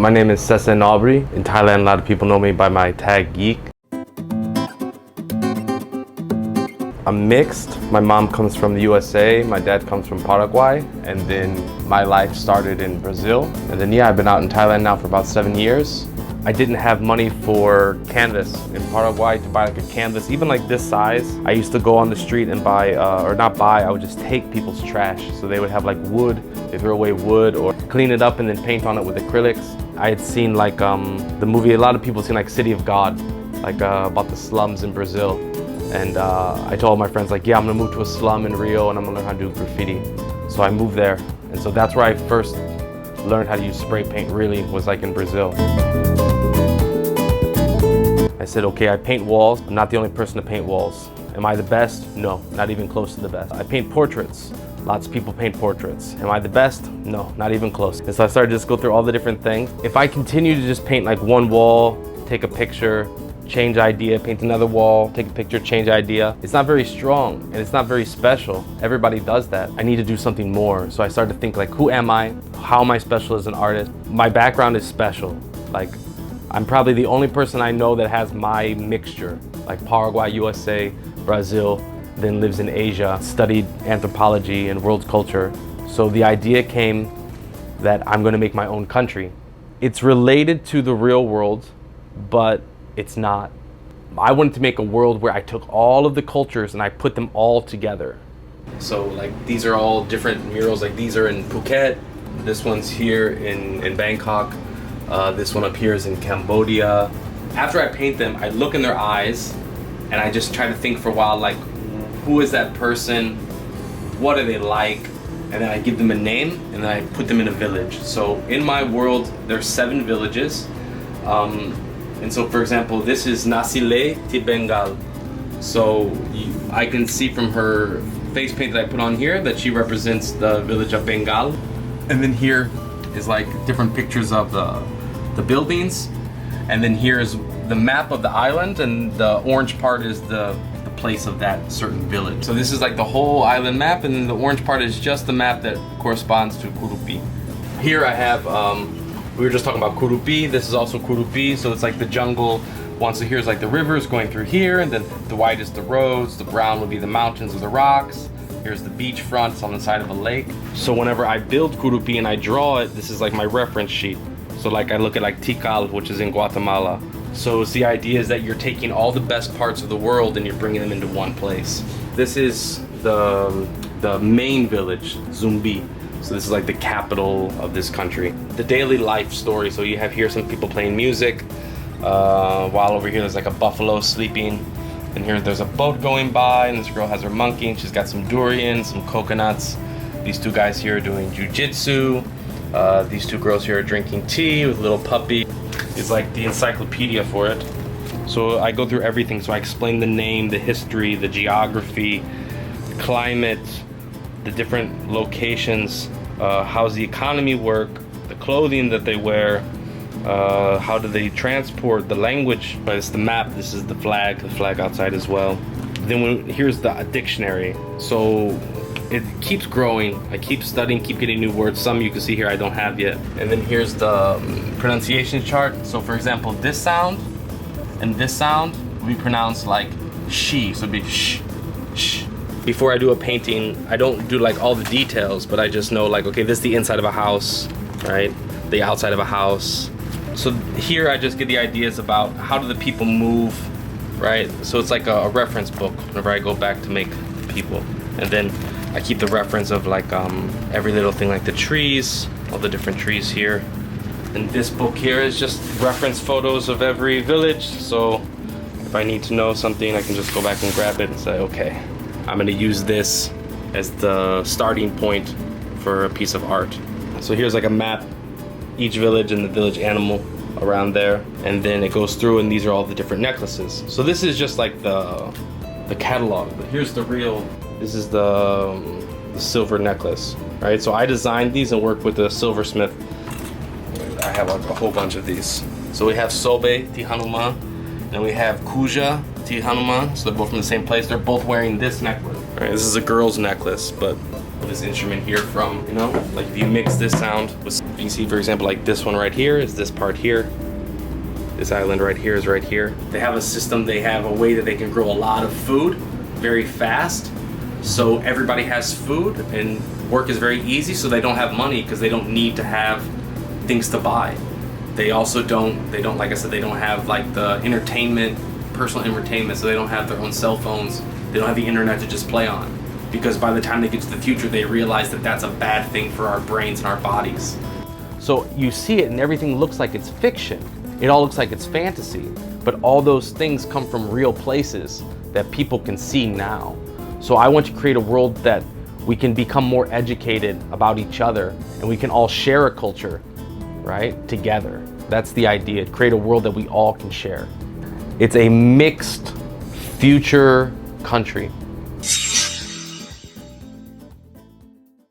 My name is Cece Nobre. In Thailand, a lot of people know me by my tag Geek. I'm mixed. My mom comes from the USA, my dad comes from Paraguay, and then my life started in Brazil. And then I've been out in Thailand now for about 7 years. I didn't have money for canvas in Paraguay to buy like a canvas, even like this size. I used to go on the street and buy, or not buy, I would just take people's trash. So they would have like wood, they throw away wood or clean it up and then paint on it with acrylics. I had seen like the movie, a lot of people seen like City of God, like about the slums in Brazil. And I told my friends like, yeah, I'm gonna move to a slum in Rio and I'm gonna learn how to do graffiti. So I moved there. And so that's where I first learned how to use spray paint really, was like in Brazil. I said, okay, I paint walls. I'm not the only person to paint walls. Am I the best? No, not even close to the best. I paint portraits. Lots of people paint portraits. Am I the best? No, not even close. And so I started to just go through all the different things. If I continue to just paint like one wall, take a picture, change idea, paint another wall, take a picture, change idea, it's not very strong and it's not very special. Everybody does that. I need to do something more. So I started to think like, who am I? How am I special as an artist? My background is special. Like, I'm probably the only person I know that has my mixture, like Paraguay, USA, Brazil, then lives in Asia, studied anthropology and world culture. So the idea came that I'm gonna make my own country. It's related to the real world, but it's not. I wanted to make a world where I took all of the cultures and I put them all together. So like these are all different murals, like these are in Phuket, this one's here in Bangkok. This one up here is in Cambodia. After I paint them, I look in their eyes and I just try to think for a while, like, who is that person? What are they like? And then I give them a name and then I put them in a village. So in my world, there's 7 villages. And so for example, this is Nasile Ti Bengal. So I can see from her face paint that I put on here that she represents the village of Bengal. And then here is like different pictures of the buildings, and then here's the map of the island, and the orange part is the place of that certain village. So this is like the whole island map, and then the orange part is just the map that corresponds to Kurupi. Here I have, we were just talking about Kurupi, this is also Kurupi, so it's like the jungle. So here's like the rivers going through here, and then the white is the roads, the brown would be the mountains or the rocks. Here's the beach front, it's on the side of a lake. So whenever I build Kurupi and I draw it, this is like my reference sheet. So like I look at like Tikal, which is in Guatemala. So it's the idea is that you're taking all the best parts of the world and you're bringing them into one place. This is the main village, Zumbi. So this is like the capital of this country. The daily life story, so you have here some people playing music, while over here there's like a buffalo sleeping. And here there's a boat going by, and this girl has her monkey, and she's got some durian, some coconuts. These 2 guys here are doing jujitsu. These 2 girls here are drinking tea with a little puppy. It's like the encyclopedia for it. So I go through everything. So I explain the name, the history, the geography, the climate, the different locations, how's the economy work, the clothing that they wear, how do they transport, the language. It's the map, this is the flag outside as well. Then here's the dictionary. So it keeps growing. I keep studying, keep getting new words. Some you can see here I don't have yet. And then here's the pronunciation chart. So for example, this sound and this sound will be pronounced like she. So it'd be sh, sh. Before I do a painting, I don't do like all the details, but I just know like, okay, this is the inside of a house, right? The outside of a house. So here I just get the ideas about how do the people move, right? So it's like a reference book whenever I go back to make people. And then I keep the reference of like every little thing, like the trees, all the different trees here. And this book here is just reference photos of every village. So if I need to know something, I can just go back and grab it and say, okay, I'm gonna use this as the starting point for a piece of art. So here's like a map, each village and the village animal around there, and then it goes through and these are all the different necklaces. So this is just like the catalog, but here's the real, this is the silver necklace, right? So I designed these and worked with a silversmith. I have a whole bunch of these. So we have Sobe Ti Hanuma, and we have Kuja Ti Hanuma, so they're both from the same place. They're both wearing this necklace, right? This is a girl's necklace, but this instrument here from, you know, like if you mix this sound with, you can see for example like this one right here is this part here, this island right here is right here. They have a system, they have a way that they can grow a lot of food very fast, so everybody has food and work is very easy, so they don't have money because they don't need to have things to buy. They also don't, like I said, they don't have like the entertainment, personal entertainment, so they don't have their own cell phones, they don't have the internet to just play on, because by the time they get to the future they realize that that's a bad thing for our brains and our bodies. So you see it and everything looks like it's fiction, it all looks like it's fantasy, but all those things come from real places that people can see now. So I want to create a world that we can become more educated about each other and we can all share a culture, right, together. That's the idea, create a world that we all can share. It's a mixed future country.